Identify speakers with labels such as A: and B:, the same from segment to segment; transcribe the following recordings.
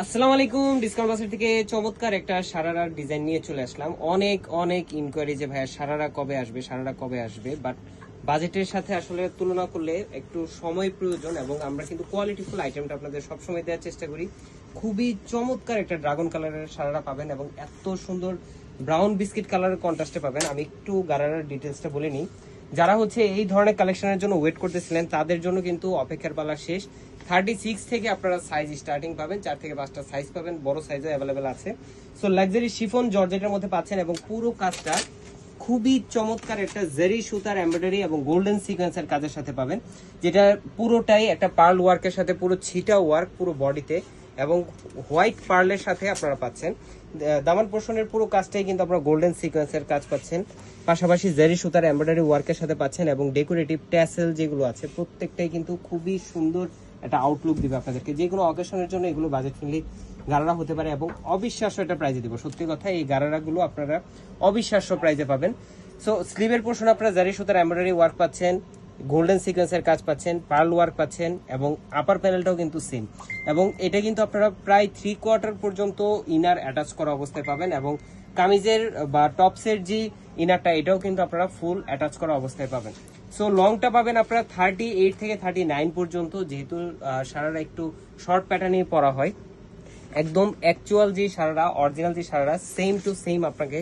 A: আসসালামু আলাইকুম। ডিসকাউন্ট বাজার থেকে চমৎকার একটা সারারার ডিজাইন নিয়ে চলে আসলাম। অনেক অনেক ইনকোয়ারি যে ভাইয়া সারারা কবে আসবে, বাট বাজেটের সাথে আসলে তুলনা করলে একটু সময় প্রয়োজন এবং আমরা কিন্তু কোয়ালিটিফুল আইটেমটা আপনাদের সবসময় দেওয়ার চেষ্টা করি। খুবই চমৎকার একটা ড্রাগন কালারের সারারা পাবেন এবং এত সুন্দর ব্রাউন বিস্কিট কালারের কন্ট্রাস্টে পাবেন। আমি একটু গারারার ডিটেলসটা বলে নিই। যারা হচ্ছে এই ধরনের কালেকশনের জন্য ওয়েট করতেছিলেন তাদের জন্য কিন্তু অপেক্ষার পালা শেষ। 36 থেকে আপনারা সাইজ স্টার্টিং পাবেন, 4 থেকে 5টা সাইজ পাবেন, বড় সাইজও অ্যাভেলেবেল আছে। সো লাক্সারি শিফন জর্জেটের মধ্যে পাচ্ছেন এবং পুরো কাজটা খুবই চমৎকার একটা জেরি সুতার এমব্রয়ডারি এবং গোল্ডেন সিকোয়েন্সের কাজের সাথে পাবেন, যেটা পুরোটাই একটা পার্ল ওয়ার্কের সাথে পুরো ছিটা ওয়ার্ক পুরো বডিতে এবং হোয়াইট পার্লের সাথে আপনারা পাচ্ছেন। দামান পোর্শনের পুরো কাজটাই কিন্তু আপনারা গোল্ডেন সিকোয়েন্সের কাজ পাচ্ছেন, পাশাপাশি জেরি সুতার এমব্রয়ডারি ওয়ার্কের সাথে পাচ্ছেন এবং ডেকোরেটিভ ট্যাসেল যেগুলো আছে প্রত্যেকটাই কিন্তু খুবই সুন্দর একটা আউটলুক দিবে আপনাদেরকে। যে কোনো অকেশনের জন্য এগুলো বাজেট ফ্রেন্ডলি গারারা হতে পারে এবং অবিশ্বাস্য একটা প্রাইজে দিব। সত্যি কথা, এই গারারাগুলো আপনারা অবিশ্বাস্য প্রাইজে পাবেন। সো স্লিভের পোর্শন আপনারা জারি সুতার এমব্রয়ডারি ওয়ার্ক পাচ্ছেন, গোল্ডেন সিকোয়েন্সের কাজ পাচ্ছেন, পার্ল ওয়ার্ক পাচ্ছেন এবং আপার প্যানেলটাও কিন্তু সেম। এবং এটা কিন্তু আপনারা প্রায় 3/4 পর্যন্ত ইনার অ্যাটাচ করা অবস্থায় পাবেন এবং কামিজের বা টপসের যে ইনারটা এটাও কিন্তু আপনারা ফুল অ্যাটাচ করা অবস্থায় পাবেন। সো লংটা পাবেন আপনারা 38 থেকে 39 পর্যন্ত, যেহেতু সারারা একটু শর্ট প্যাটার্নে পরা হয়। একদম অ্যাকচুয়াল যে সারারা, অরিজিনাল যে সারারা সেম টু সেম আপনাকে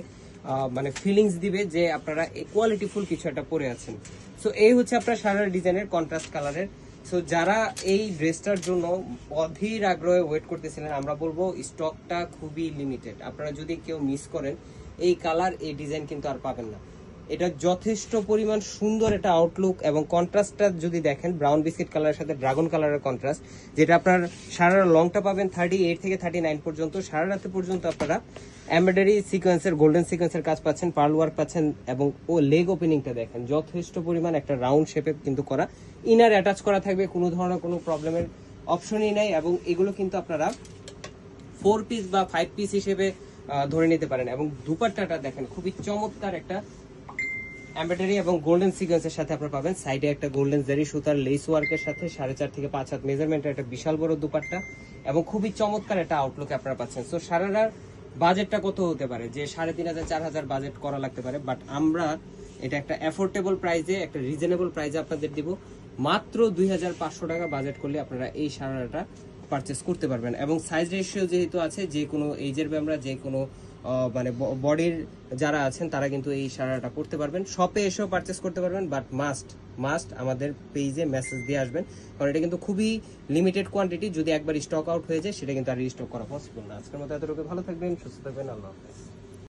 A: মানে ফিলিংস দিবে যে আপনারা কোয়ালিটিফুল কিছু একটা পরে আছেন। সো এই হচ্ছে আপনার সারারা ডিজাইনের কন্ট্রাস্ট কালারের। সো যারা এই ড্রেসটার জন্য অধীর আগ্রহে ওয়েট করতেছিলেন, আমরা বলবো স্টকটা খুবই লিমিটেড। আপনারা যদি কেউ মিস করেন এই কালার এই ডিজাইন কিন্তু আর পাবেন না। এটা যথেষ্ট পরিমাণ সুন্দর একটা আউটলুক এবং কন্ট্রাস্টটা যদি দেখেন ব্রাউন বিস্কিট কালারের সাথে ড্রাগন কালারের কন্ট্রাস্ট, যেটা আপনার সারা লংটা পাবেন 38 থেকে 39 পর্যন্ত। সারা রাতে পর্যন্ত আপনারা এমব্রয়ডারি সিকোয়েন্সের গোল্ডেন সিকোয়েন্সের কাজ পাচ্ছেন, পার্ল ওয়ার্ক পাচ্ছেন এবং লেগ ওপেনিংটা দেখেন যথেষ্ট পরিমাণ একটা রাউন্ড শেপে কিন্তু করা, ইনার অ্যাটাচ করা থাকবে, কোনো ধরনের কোনো প্রবলেমের অপশনই নাই। এবং এগুলো কিন্তু আপনারা 4 পিস বা 5 পিস হিসেবে ধরে নিতে পারেন। এবং দুপাট্টাটা দেখেন খুবই চমৎকার একটা এমব্রয়ডারি এবং গোল্ডেন সিকোয়েন্সের সাথে আপনারা পাবেন। সাইডে একটা গোল্ডেন জারি সুতার লেস ওয়ার্কের সাথে 4.5 থেকে 5 হাত মেজারমেন্টের একটা বিশাল বড় দুপাট্টা এবং খুবই চমৎকার একটা আউটলুক আপনারা পাচ্ছেন। সো সারারার বাজেটটা কত হতে পারে? যে 3,500 4,000 বাজেট করা লাগতে পারে, বাট আমরা এটা একটা অ্যাফোর্ডেবল প্রাইসে, একটা রিজনেবল প্রাইসে আপনাদের দিব। মাত্র 2,500 টাকা বাজেট করলে আপনারা এই সারারাটা পারচেস করতে পারবেন। এবং সাইজ রেশিও যেহেতু আছে, যে কোনো এইজের আমরা যে কোনো মানে বডির যারা আছেন তারা কিন্তু এই সারাটা পড়তে পারবেন। শপে এসেও পারচেস করতে পারবেন, বাট মাস্ট আমাদের পেজে মেসেজ দিয়ে আসবেন, কারণ এটা কিন্তু খুবই লিমিটেড কোয়ান্টিটি। যদি একবার স্টক আউট হয়ে যায় সেটা কিন্তু আর রিস্টক করা পসিবল না। আজকের মতো এতটুকু, ভালো থাকবেন, সুস্থ থাকবেন, আল্লাহ হাফেজ।